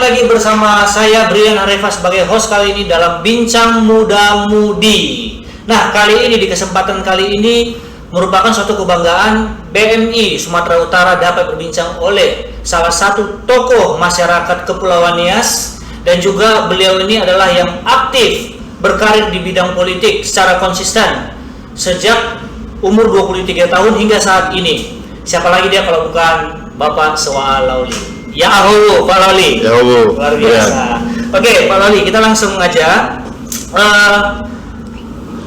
lagi bersama saya Brian Arifah sebagai host kali ini dalam Bincang Muda Mudi. Nah, kali ini di kesempatan kali ini merupakan suatu kebanggaan BMI Sumatera Utara dapat berbincang oleh salah satu tokoh masyarakat Kepulauan Nias, dan juga beliau ini adalah yang aktif berkarir di bidang politik secara konsisten sejak umur 23 tahun hingga saat ini. Siapa lagi dia kalau bukan Bapak Soal Lauli. Ya Pak Lauli. Ya luar biasa. Oke, Pak Lauli, kita langsung aja.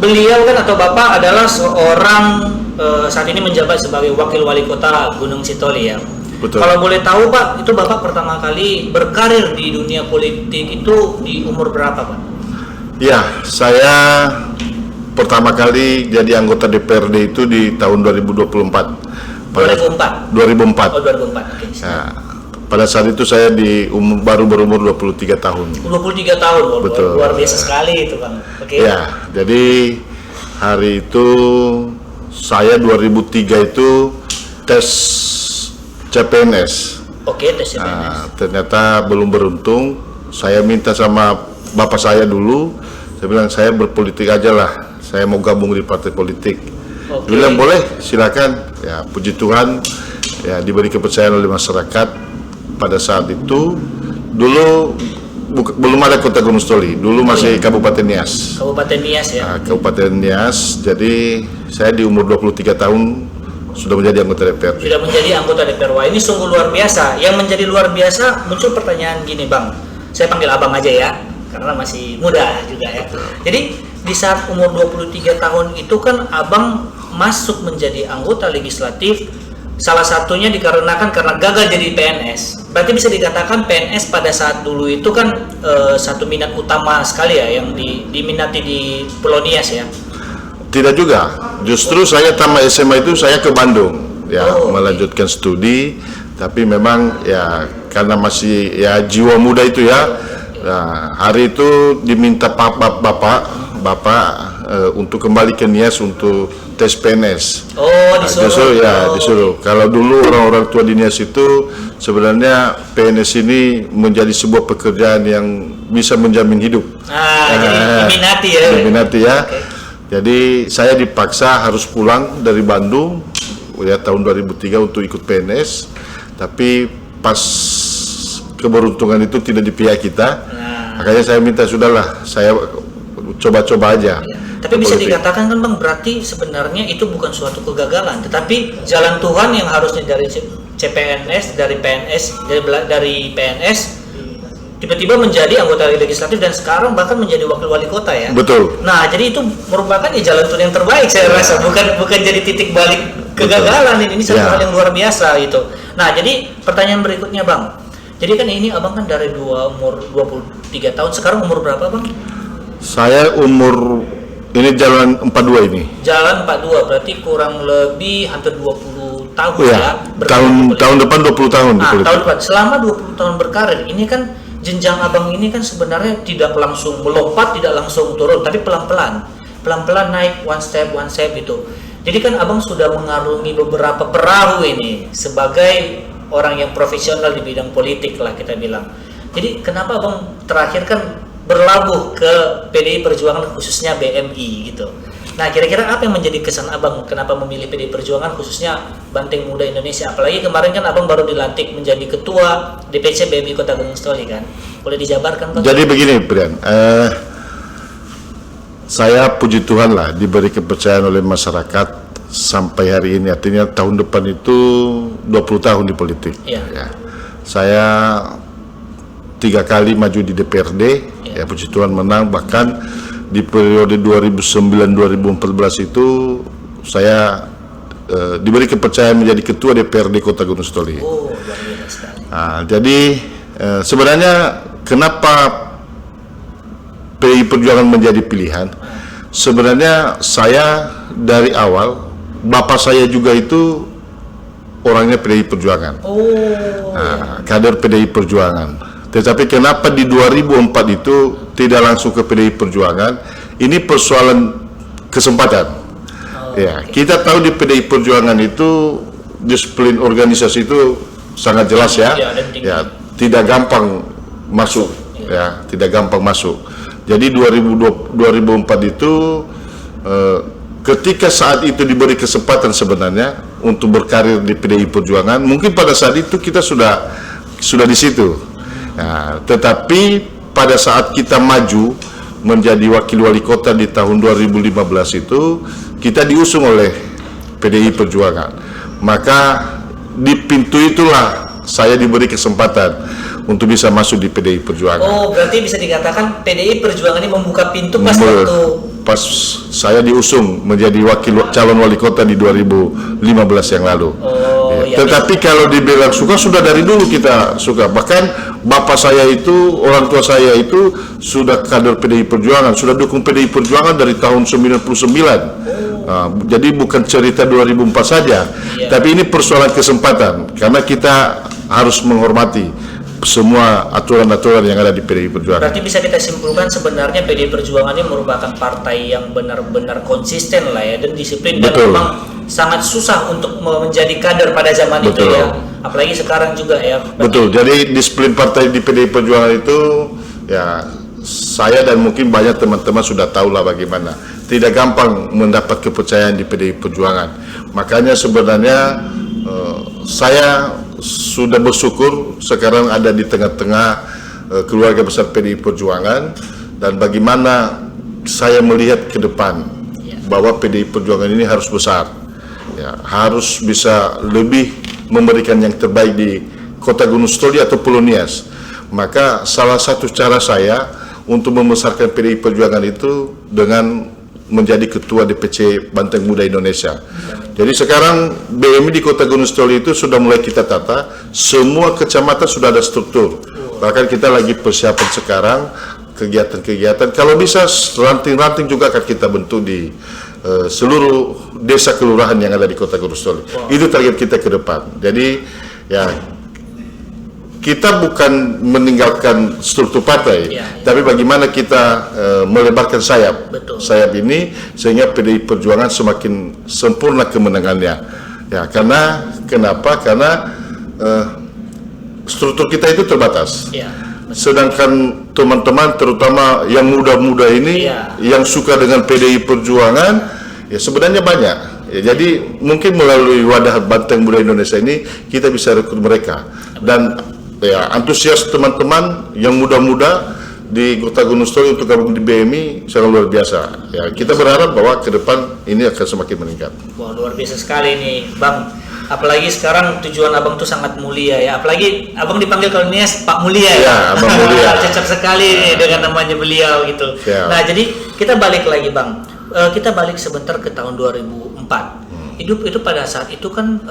Beliau kan atau Bapak adalah seorang saat ini menjabat sebagai Wakil Wali Kota Gunung Sitoli ya. Betul. Kalau boleh tahu Pak, itu Bapak pertama kali berkarir di dunia politik itu di umur berapa Pak? Ya, saya pertama kali jadi anggota DPRD itu di tahun 2024. 2004. 2004. Oh 2004. Oke. Ya, pada saat itu saya baru berumur 23 tahun. 23 tahun. Betul. Luar biasa sekali itu Bang. Oke. Ya, jadi hari itu saya 2003 itu tes CPNS. Oke, tes CPNS. Nah, ternyata belum beruntung. Saya minta sama bapak saya dulu. Saya bilang saya berpolitik aja lah. Saya mau gabung di partai politik. Oke. Dia bilang boleh, silakan. Ya, puji Tuhan, ya diberi kepercayaan oleh masyarakat. Pada saat itu dulu belum ada Kota Gunung Sitoli, dulu masih Kabupaten Nias. Kabupaten Nias ya. Nah, Kabupaten Nias. Jadi saya di umur 23 tahun sudah menjadi anggota DPR. Sudah menjadi anggota DPR. Wah, ini sungguh luar biasa. Yang menjadi luar biasa muncul pertanyaan gini Bang. Saya panggil Abang aja ya, karena masih muda juga ya. Jadi di saat umur 23 tahun itu kan Abang masuk menjadi anggota legislatif. Salah satunya dikarenakan karena gagal jadi PNS. Berarti bisa dikatakan PNS pada saat dulu itu kan satu minat utama sekali ya yang diminati di Pulau Nias ya. Tidak juga. Justru saya tamat SMA itu saya ke Bandung ya, melanjutkan studi. Tapi memang ya karena masih ya jiwa muda itu ya. Nah, hari itu diminta bapak untuk kembali ke Nias untuk tes PNS. Oh, disuruh. Disuruh. Kalau dulu orang-orang tua di Nias itu sebenarnya PNS ini menjadi sebuah pekerjaan yang bisa menjamin hidup. Jadi diminati ya. Diminati ya. Okay. Jadi saya dipaksa harus pulang dari Bandung ya tahun 2003 untuk ikut PNS. Tapi pas keberuntungan itu tidak di pihak kita. Makanya saya minta sudahlah, saya coba-coba aja. Ya. Tapi bisa dikatakan kan Bang, berarti sebenarnya itu bukan suatu kegagalan, tetapi jalan Tuhan yang harusnya dari CPNS, dari PNS tiba-tiba menjadi anggota legislatif dan sekarang bahkan menjadi wakil wali kota ya. Betul. Nah, jadi itu merupakan ya jalan Tuhan yang terbaik saya rasa, bukan jadi titik balik kegagalan. Ini satu hal yang luar biasa itu. Nah, jadi pertanyaan berikutnya Bang. Jadi kan ini Abang kan dari umur 23 tahun, sekarang umur berapa Bang? Saya umur ini jalan 42 ini. Jalan 42 berarti kurang lebih hampir 20 tahun ya. Tahun depan 20 tahun di politik. Tahun depan. Selama 20 tahun berkarir, ini kan jenjang Abang ini kan sebenarnya tidak langsung melompat, tidak langsung turun, tapi pelan-pelan. Pelan-pelan naik one step gitu. Jadi kan Abang sudah mengarungi beberapa perahu ini sebagai orang yang profesional di bidang politik lah kita bilang. Jadi kenapa Abang terakhir kan berlabuh ke PDI Perjuangan khususnya BMI gitu. Nah, kira-kira apa yang menjadi kesan Abang kenapa memilih PDI Perjuangan khususnya Banteng Muda Indonesia? Apalagi kemarin kan Abang baru dilantik menjadi ketua DPC BMI Kota Gunung Sitoli kan. Boleh dijabarkan Bang? Jadi begini Brian, saya puji Tuhan lah diberi kepercayaan oleh masyarakat sampai hari ini, artinya tahun depan itu 20 tahun di politik. Ya. Saya 3 kali maju di DPRD, ya puji Tuhan menang, bahkan di periode 2009-2014 itu saya diberi kepercayaan menjadi ketua DPRD Kota Gunung Sitoli. Oh, luar biasa sekali. Nah, jadi sebenarnya kenapa PDI Perjuangan menjadi pilihan? Sebenarnya saya dari awal, bapak saya juga itu orangnya PDI Perjuangan. Kader PDI Perjuangan. Tetapi kenapa di 2004 itu tidak langsung ke PDI Perjuangan? Ini persoalan kesempatan. Kita tahu di PDI Perjuangan itu disiplin organisasi itu sangat jelas ya. Tidak gampang masuk, ya, tidak gampang masuk. Jadi 2004 itu ketika saat itu diberi kesempatan sebenarnya untuk berkarir di PDI Perjuangan, mungkin pada saat itu kita sudah di situ. Nah, tetapi pada saat kita maju menjadi wakil wali kota di tahun 2015 itu, kita diusung oleh PDI Perjuangan. Maka di pintu itulah saya diberi kesempatan untuk bisa masuk di PDI Perjuangan. Oh, berarti bisa dikatakan PDI Perjuangan ini membuka pintu pas saya diusung menjadi calon wali kota di 2015 yang lalu. Oh, ya. Tetapi kalau dibilang suka, sudah dari dulu kita suka. Bahkan bapak saya itu, orang tua saya itu sudah kader PDI Perjuangan, sudah dukung PDI Perjuangan dari tahun 99. Nah, jadi bukan cerita 2004 saja, tapi ini persoalan kesempatan karena kita harus menghormati semua aturan-aturan yang ada di PDI Perjuangan. Berarti bisa kita simpulkan sebenarnya PDI Perjuangan ini merupakan partai yang benar-benar konsisten lah ya, dan disiplin. Betul. Dan memang sangat susah untuk menjadi kader pada zaman itu ya, apalagi sekarang juga ya. Betul, jadi disiplin partai di PDI Perjuangan itu ya, saya dan mungkin banyak teman-teman sudah tahu lah bagaimana. Tidak gampang mendapat kepercayaan di PDI Perjuangan. Makanya sebenarnya saya sudah bersyukur sekarang ada di tengah-tengah keluarga besar PDI Perjuangan, dan bagaimana saya melihat ke depan bahwa PDI Perjuangan ini harus besar, ya, harus bisa lebih memberikan yang terbaik di Kota Gunung Sitoli atau Pulau Nias. Maka salah satu cara saya untuk membesarkan PDI Perjuangan itu dengan menjadi ketua DPC Banteng Muda Indonesia. Jadi sekarang BMI di Kota Gunung Sitoli itu sudah mulai kita tata, semua kecamatan sudah ada struktur. Bahkan kita lagi persiapan sekarang kegiatan-kegiatan. Kalau bisa ranting-ranting juga akan kita bentuk di seluruh desa kelurahan yang ada di Kota Gunung Sitoli. Itu target kita ke depan. Jadi ya, kita bukan meninggalkan struktur partai, tapi bagaimana kita melebarkan sayap ini sehingga PDI Perjuangan semakin sempurna kemenangannya. Ya, kenapa? Karena struktur kita itu terbatas. Sedangkan teman-teman terutama yang muda-muda ini yang suka dengan PDI Perjuangan ya sebenarnya banyak. Ya, jadi mungkin melalui wadah Banteng Muda Indonesia ini kita bisa rekrut mereka, dan ya, antusias teman-teman yang muda-muda di Kota Gunung Sitoli untuk gabung di BMI sangat luar biasa. Ya, kita berharap bahwa ke depan ini akan semakin meningkat. Wah, luar biasa sekali nih, Bang. Apalagi sekarang tujuan Abang tuh sangat mulia ya. Apalagi Abang dipanggil kalau Nias Pak Mulia ya. Ya, Abang Mulia. Cocok sekali nih dengan namanya beliau gitu. Ya. Nah, jadi kita balik lagi, Bang. Kita balik sebentar ke tahun 2004. Itu pada saat itu kan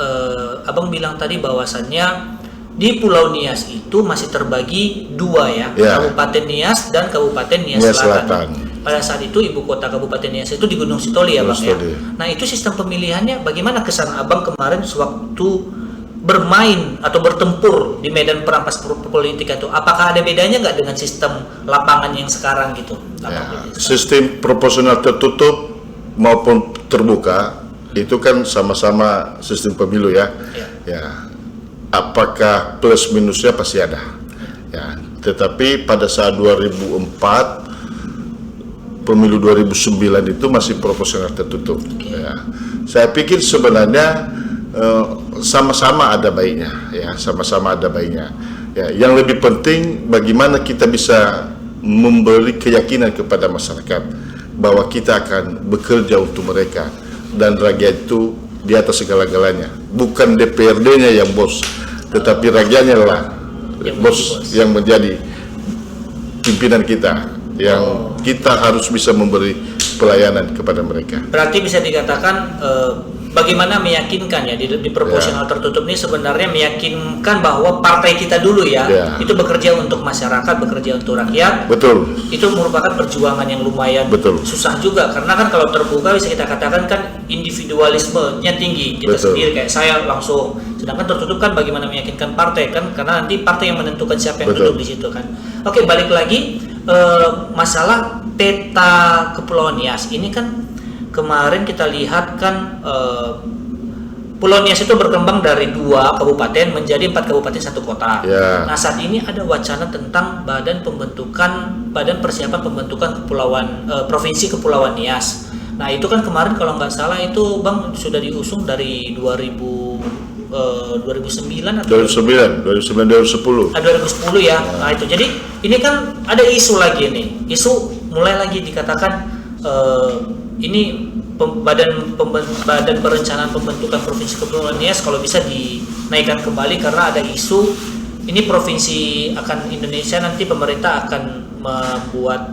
Abang bilang tadi bahwasannya di Pulau Nias itu masih terbagi dua ya, Kabupaten Nias dan Kabupaten Nias Selatan. Pada saat itu ibu kota Kabupaten Nias itu di Gunung Sitoli ya, Bang ya. Nah, itu sistem pemilihannya bagaimana kesan Abang kemarin sewaktu bermain atau bertempur di medan perang pas politik itu? Apakah ada bedanya nggak dengan sistem lapangan yang sekarang gitu? Ya, sistem proporsional tertutup maupun terbuka itu kan sama-sama sistem pemilu ya. Ya. Apakah plus minusnya pasti ada, ya. Tetapi pada saat 2004, pemilu 2009 itu masih proporsional tertutup. Ya. Saya pikir sebenarnya sama-sama ada baiknya, ya, sama-sama ada baiknya. Ya, yang lebih penting bagaimana kita bisa memberi keyakinan kepada masyarakat bahwa kita akan bekerja untuk mereka dan rakyat itu di atas segala-galanya. Bukan DPRD-nya yang bos, tetapi rakyatnya lah bos yang menjadi pimpinan kita, yang kita harus bisa memberi pelayanan kepada mereka. Berarti bisa dikatakan bagaimana meyakinkan ya di proporsional tertutup ini sebenarnya meyakinkan bahwa partai kita dulu ya, itu bekerja untuk masyarakat, bekerja untuk rakyat. Betul. Itu merupakan perjuangan yang lumayan susah juga, karena kan kalau terbuka bisa kita katakan kan individualismenya tinggi, kita sendiri kayak saya langsung. Sedangkan tertutup kan bagaimana meyakinkan partai kan, karena nanti partai yang menentukan siapa yang duduk di situ kan. Oke, balik lagi masalah peta Kepulauan Nias ini kan kemarin kita lihat kan Pulau Nias itu berkembang dari 2 kabupaten menjadi 4 kabupaten 1 kota. Ya. Nah, saat ini ada wacana tentang badan persiapan pembentukan provinsi Kepulauan Nias. Nah, itu kan kemarin kalau nggak salah itu Bang sudah diusung dari 2009 atau 2010. 2010 ya. Nah, itu. Jadi ini kan ada isu lagi nih. Isu mulai lagi dikatakan ini badan perencanaan pembentukan provinsi Kepulauan Nias kalau bisa dinaikkan kembali karena ada isu ini provinsi Indonesia nanti pemerintah akan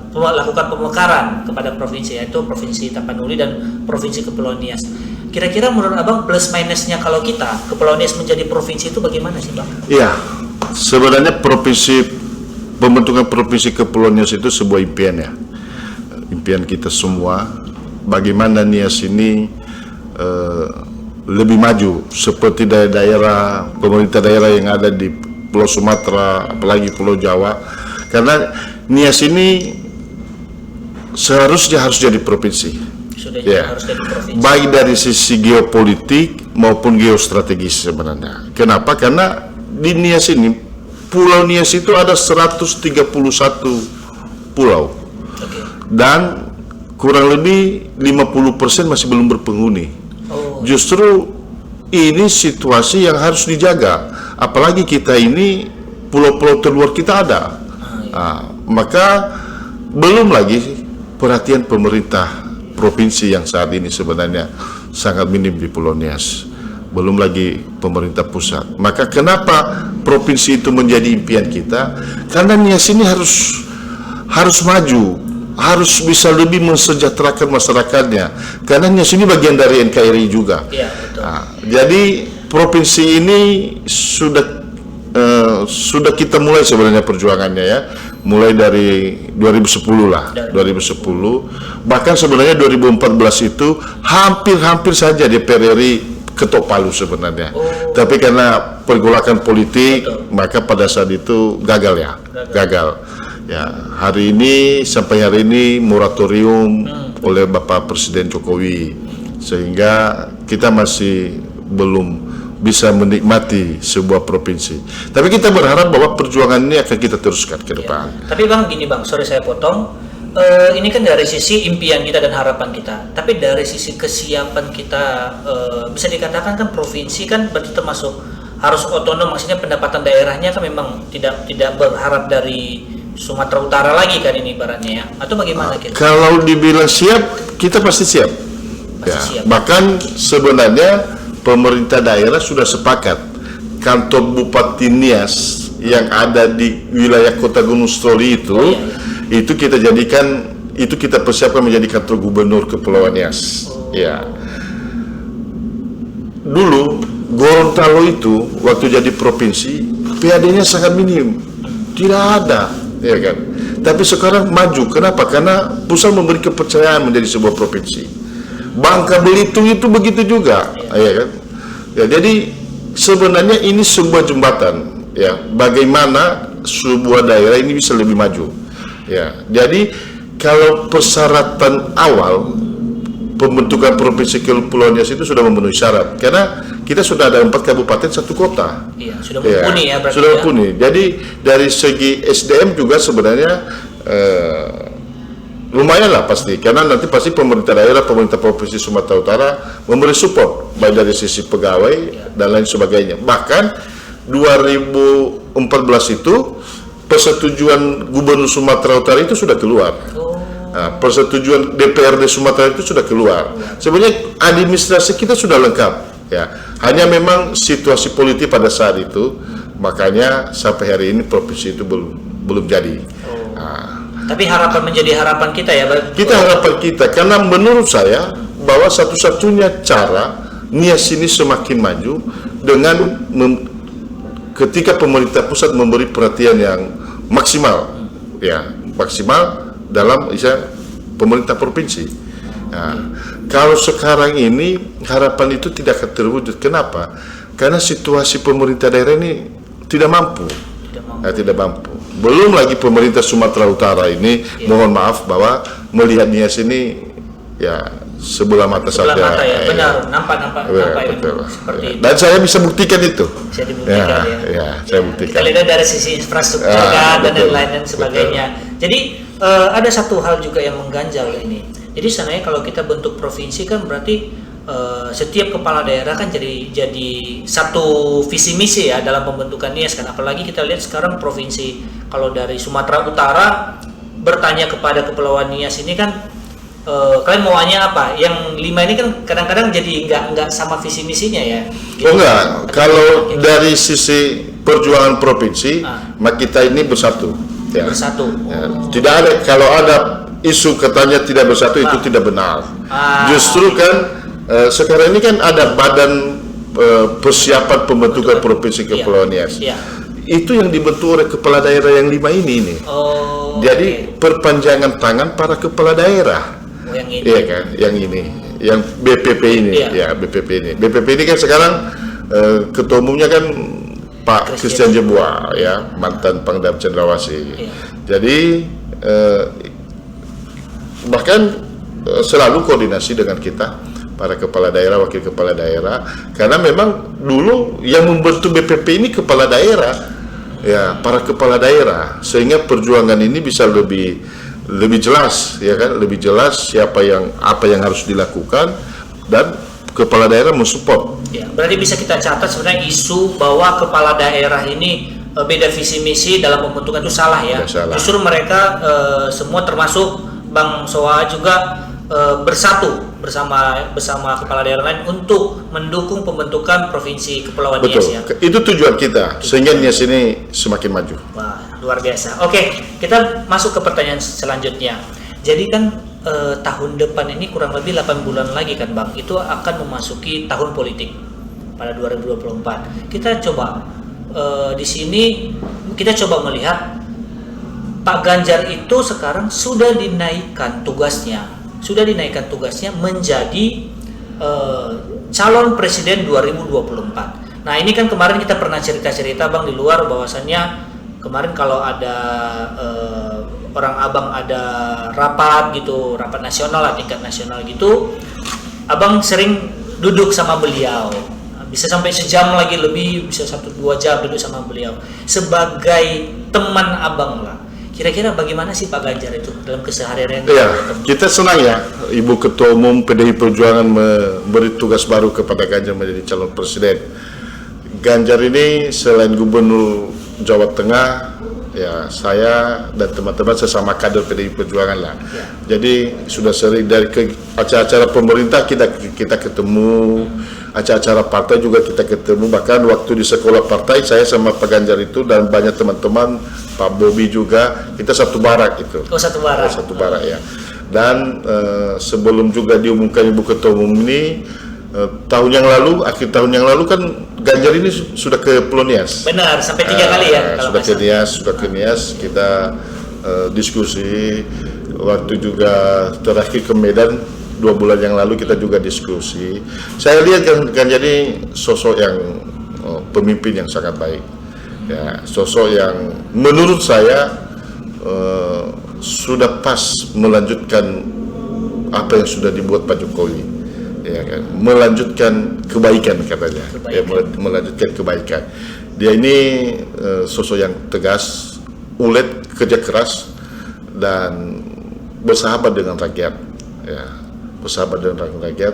melakukan pemekaran kepada provinsi, yaitu provinsi Tapanuli dan provinsi Kepulauan Nias. Kira-kira menurut Abang plus minusnya kalau kita Kepulauan Nias menjadi provinsi itu bagaimana sih Bang? Iya, sebenarnya pembentukan provinsi Kepulauan Nias itu sebuah impian ya, impian kita semua. Bagaimana Nias ini lebih maju seperti daerah pemerintah daerah yang ada di Pulau Sumatera, apalagi Pulau Jawa, karena Nias ini seharusnya harus jadi provinsi. Harus jadi provinsi. Baik dari sisi geopolitik maupun geostrategis sebenarnya. Kenapa? Karena di Nias ini, Pulau Nias itu ada 131 pulau. Okay. Dan kurang lebih 50% masih belum berpenghuni. Justru ini situasi yang harus dijaga. Apalagi kita ini pulau-pulau terluar kita ada. Maka belum lagi perhatian pemerintah provinsi yang saat ini sebenarnya sangat minim di Pulau Nias. Belum lagi pemerintah pusat. Maka kenapa provinsi itu menjadi impian kita? Karena Nias ini harus maju, harus bisa lebih mensejahterakan masyarakatnya, karena Nias ini bagian dari NKRI juga. Ya, betul. Jadi provinsi ini sudah kita mulai sebenarnya perjuangannya ya, mulai dari 2010 lah, 2010. Bahkan sebenarnya 2014 itu hampir saja DPR RI ketok palu sebenarnya. Tapi karena pergolakan politik, maka pada saat itu gagal. Ya, sampai hari ini moratorium oleh Bapak Presiden Jokowi, sehingga kita masih belum bisa menikmati sebuah provinsi. Tapi kita berharap bahwa perjuangan ini akan kita teruskan ke depan. Tapi Bang, gini Bang, sorry saya potong. Ini kan dari sisi impian kita dan harapan kita. Tapi dari sisi kesiapan kita, bisa dikatakan kan provinsi kan berarti termasuk harus otonom, maksudnya pendapatan daerahnya kan memang tidak berharap dari Sumatera Utara lagi kan ini ibaratnya ya, atau bagaimana kira? Kalau dibilang siap, kita pasti siap. Siap. Bahkan sebenarnya pemerintah daerah sudah sepakat kantor Bupati Nias yang ada di wilayah Kota Gunung Sitoli itu kita jadikan, itu kita persiapkan menjadi kantor Gubernur Kepulauan Nias. Ya. Dulu Gorontalo itu waktu jadi provinsi PAD-nya sangat minim, tidak ada. Ya kan? Tapi sekarang maju. Kenapa? Karena pusat memberi kepercayaan menjadi sebuah provinsi. Bangka Belitung itu begitu juga, ya kan? Ya, jadi sebenarnya ini sebuah jembatan, ya. Bagaimana sebuah daerah ini bisa lebih maju, ya. Jadi kalau persyaratan awal pembentukan provinsi Kepulauan Nias itu sudah memenuhi syarat, karena kita sudah ada 4 kabupaten 1 kota. Iya, sudah mumpuni ya berarti. Sudah mumpuni. Jadi dari segi SDM juga sebenarnya lumayan lah pasti, karena nanti pasti pemerintah daerah, pemerintah provinsi Sumatera Utara memberi support baik dari sisi pegawai dan lain sebagainya. Bahkan 2014 itu persetujuan Gubernur Sumatera Utara itu sudah keluar. Persetujuan DPRD Sumatera itu sudah keluar. Sebenarnya administrasi kita sudah lengkap, ya. Hanya memang situasi politik pada saat itu, makanya sampai hari ini provinsi itu belum jadi. Tapi harapan menjadi harapan kita ya, Bang. Kita harapan kita, karena menurut saya bahwa satu-satunya cara Nias ini semakin maju dengan ketika pemerintah pusat memberi perhatian yang maksimal, ya, maksimal dalam pemerintah provinsi. Nah, kalau sekarang ini harapan itu tidak akan terwujud. Kenapa? Karena situasi pemerintah daerah ini tidak mampu. Tidak mampu. Belum lagi pemerintah Sumatera Utara ini, mohon maaf bahwa melihat Nias ini ya sebelah mata Sebelah saja. mata ya, benar, nampak Betul. seperti Ya. itu. Dan saya bisa buktikan itu. Bisa dibuktikan ya. Ya, saya buktikan. Kita lihat dari sisi infrastruktur kan, dan betul, lain-lain sebagainya. Jadi ada satu hal juga yang mengganjal ini. Jadi sebenarnya kalau kita bentuk provinsi kan berarti setiap kepala daerah kan jadi satu visi misi ya dalam pembentukan NIAS kan. Apalagi kita lihat sekarang provinsi kalau dari Sumatera Utara bertanya kepada Kepulauan Nias ini kan kalian mauannya apa? Yang 5 ini kan kadang-kadang jadi nggak sama visi misinya ya. Oh enggak, kalau dari sisi perjuangan provinsi, maka kita ini bersatu. Ya. Bersatu. Ya. Tidak ada, kalau ada isu katanya tidak bersatu itu tidak benar. Justru kan sekarang ini kan ada badan persiapan pembentukan provinsi Kepulauan Nias. Iya. Itu yang dibentuk oleh kepala daerah yang 5 ini. Oh. Jadi perpanjangan tangan para kepala daerah. Oh, yang ini. Iya kan, yang ini, yang BPP ini, Iya. ya BPP ini. BPP ini kan sekarang ketua umumnya kan Pak Christian Jebua, ya mantan Pangdam Cendrawasih. Iya. Jadi bahkan selalu koordinasi dengan kita para kepala daerah, wakil kepala daerah, karena memang dulu yang membentuk BPP ini kepala daerah, ya para kepala daerah, sehingga perjuangan ini bisa lebih jelas, ya kan, lebih jelas apa yang harus dilakukan dan kepala daerah mensupport. Ya, berarti bisa kita catat sebenarnya isu bahwa kepala daerah ini beda visi misi dalam pembentukan itu salah ya. Salah. Justru mereka semua termasuk Bang Soa juga bersatu bersama kepala daerah lain untuk mendukung pembentukan provinsi Kepulauan Nias ya. Itu tujuan kita, sehingga Nias ini semakin maju. Wah, luar biasa. Oke, kita masuk ke pertanyaan selanjutnya. Jadi kan tahun depan ini kurang lebih 8 bulan lagi kan Bang, itu akan memasuki tahun politik pada 2024. Kita coba di sini kita coba melihat Pak Ganjar itu sekarang sudah dinaikkan tugasnya menjadi calon presiden 2024. Nah ini kan kemarin kita pernah cerita Bang di luar bahwasannya kemarin kalau ada orang Abang ada rapat nasional lah, tingkat nasional gitu, Abang sering duduk sama beliau, bisa sampai sejam lagi lebih, bisa 1-2 jam duduk sama beliau sebagai teman Abang lah. Kira-kira bagaimana sih Pak Ganjar itu dalam keseharian? Ya, kita senang ya Ibu Ketua Umum PDI Perjuangan memberi tugas baru kepada Ganjar menjadi calon presiden. Ganjar ini selain Gubernur Jawa Tengah, ya saya dan teman-teman sesama kader PDI Perjuangan lah. Ya. Jadi sudah sering dari acara-acara pemerintah kita ketemu, acara-acara partai juga kita ketemu. Bahkan waktu di sekolah partai saya sama Pak Ganjar itu dan banyak teman-teman, Pak Bobi juga, kita satu barak itu. Oh, satu barak. Satu barak ya. Dan sebelum juga diumumkan Ibu Ketua Umum ini, akhir tahun yang lalu kan Ganjar ini sudah ke Pulau Nias. Benar, sampai 3 kali ya. Sudah ke Nias, kita diskusi. Waktu juga terakhir ke Medan 2 bulan yang lalu kita juga diskusi. Saya lihat Ganjar ini sosok yang pemimpin yang sangat baik. Ya, sosok yang menurut saya sudah pas melanjutkan apa yang sudah dibuat Pak Jokowi, ya kan, melanjutkan kebaikan katanya, ya, melanjutkan kebaikan. Dia ini sosok yang tegas, ulet, kerja keras, dan bersahabat dengan rakyat, ya, bersahabat dengan rakyat.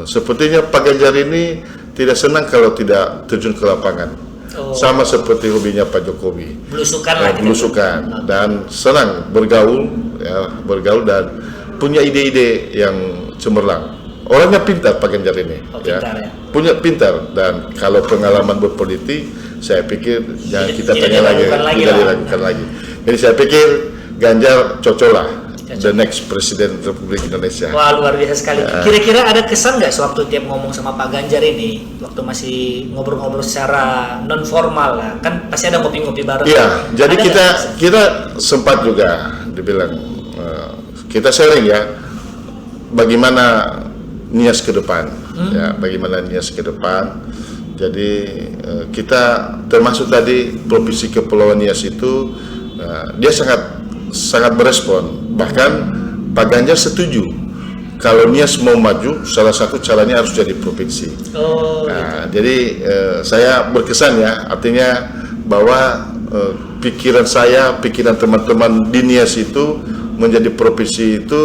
Sepertinya Pak Ganjar ini tidak senang kalau tidak terjun ke lapangan. Sama seperti hobinya Pak Jokowi, belusukan dan senang bergaul dan punya ide-ide yang cemerlang. Orangnya pintar Pak Ganjar ini, punya pintar, dan kalau pengalaman berpolitik saya pikir jangan kita tanya lagi, tidak dilakukan lagi. Jadi saya pikir Ganjar cocok lah, the next Presiden Republik Indonesia. Wah, luar biasa sekali. Kira-kira ada kesan nggak sewaktu tiap ngomong sama Pak Ganjar ini, waktu masih ngobrol-ngobrol secara non formal lah, kan pasti ada ngopi-ngopi bareng. Iya, jadi kita sempat juga dibilang kita sharing ya, bagaimana Nias ke depan, ya, bagaimana Nias ke depan. Jadi kita termasuk tadi Provinsi Kepulauan Nias itu dia sangat berespon. Bahkan Pak Ganjar setuju kalau Nias mau maju, salah satu caranya harus jadi provinsi. Oh, Nah, jadi saya berkesan ya, artinya bahwa pikiran saya, pikiran teman-teman di Nias itu menjadi provinsi itu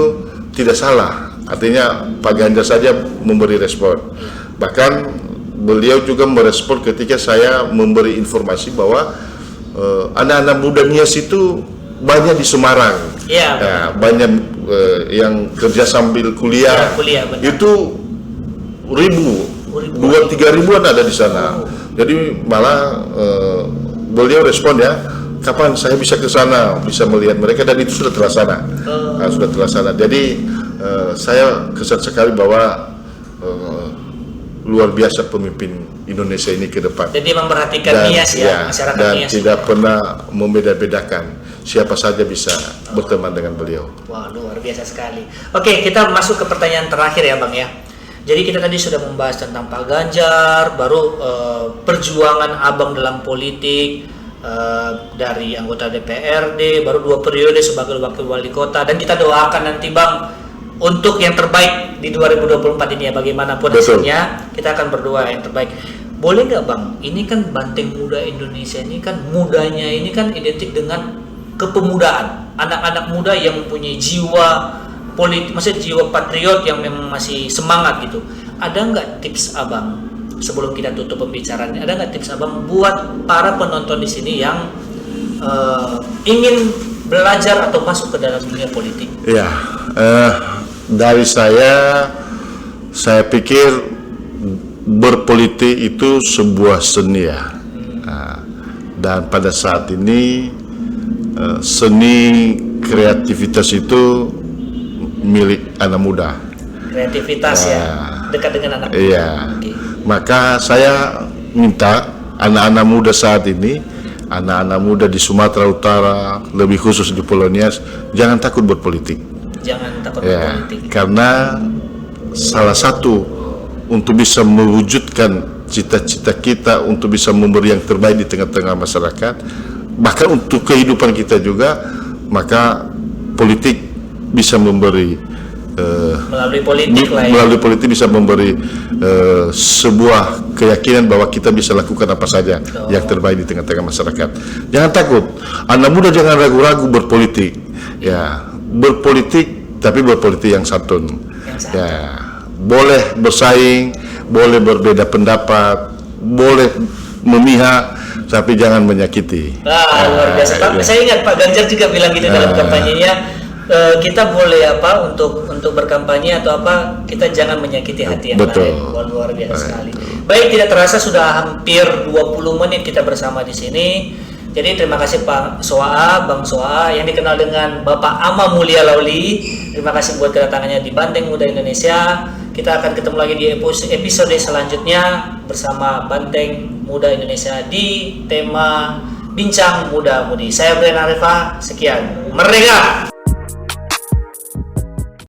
tidak salah. Artinya Pak Ganjar saja memberi respon. Bahkan beliau juga merespon ketika saya memberi informasi bahwa anak-anak muda Nias itu banyak di Semarang. Iya. Nah, banyak yang kerja sambil kuliah. Ya, kuliah, benar. Itu Ribuan. 2-3 ribuan ada di sana. Jadi malah beliau respon ya, kapan saya bisa ke sana, bisa melihat mereka, dan itu sudah terlaksana. Nah, sudah terlaksana. Jadi saya kesan sekali bahwa luar biasa pemimpin Indonesia ini ke depan. Jadi memperhatikan Nias ya, masyarakat dan Nias. tidak pernah membeda-bedakan, siapa saja bisa berteman dengan beliau. Wah, luar biasa sekali. Oke, kita masuk ke pertanyaan terakhir ya Bang ya. Jadi kita tadi sudah membahas tentang Pak Ganjar, baru perjuangan Abang dalam politik, dari anggota DPRD, baru 2 periode sebagai wakil wali kota, dan kita doakan nanti Bang untuk yang terbaik di 2024 ini ya, bagaimanapun hasilnya kita akan berdoa yang terbaik. Boleh nggak Bang, ini kan Banteng Muda Indonesia ini kan, mudanya ini kan identik dengan kepemudaan, anak-anak muda yang mempunyai jiwa politik, maksudnya jiwa patriot yang memang masih semangat gitu. Ada nggak tips Abang sebelum kita tutup pembicaraannya? Ada nggak tips Abang buat para penonton di sini yang ingin belajar atau masuk ke dalam dunia politik? Ya, dari saya pikir berpolitik itu sebuah seni ya. Nah, dan pada saat ini seni kreativitas itu milik anak muda. Kreativitas ya, dekat dengan anak muda. Iya. Okay. Maka saya minta anak-anak muda saat ini, anak-anak muda di Sumatera Utara, lebih khusus di Pulau Nias, jangan takut berpolitik. Jangan takut Ya, berpolitik. karena salah satu untuk bisa mewujudkan cita-cita kita, untuk bisa memberi yang terbaik di tengah-tengah masyarakat, bahkan untuk kehidupan kita juga, maka politik bisa memberi Melalui politik lah ya. melalui politik bisa memberi sebuah keyakinan bahwa kita bisa lakukan apa saja yang terbaik di tengah-tengah masyarakat. Jangan takut, anak muda jangan ragu-ragu berpolitik. Ya, berpolitik tapi berpolitik yang santun. Ya, boleh bersaing, boleh berbeda pendapat, boleh memihak, tapi jangan menyakiti. Luar biasa. Pak, saya ingat Pak Ganjar juga bilang gitu dalam kampanyenya, kita boleh untuk berkampanye atau apa, kita jangan menyakiti hati yang lain. Wah, luar biasa sekali. Baik, tidak terasa sudah hampir 20 menit kita bersama di sini. Jadi terima kasih Pak Soaa, Bang Soaa yang dikenal dengan Bapak Ama Mulia Lauli. Terima kasih buat kedatangannya di Banteng Muda Indonesia. Kita akan ketemu lagi di episode selanjutnya bersama Banteng Muda Indonesia di tema Bincang Muda Mudi. Saya Brian Arifah, sekian. Merdeka!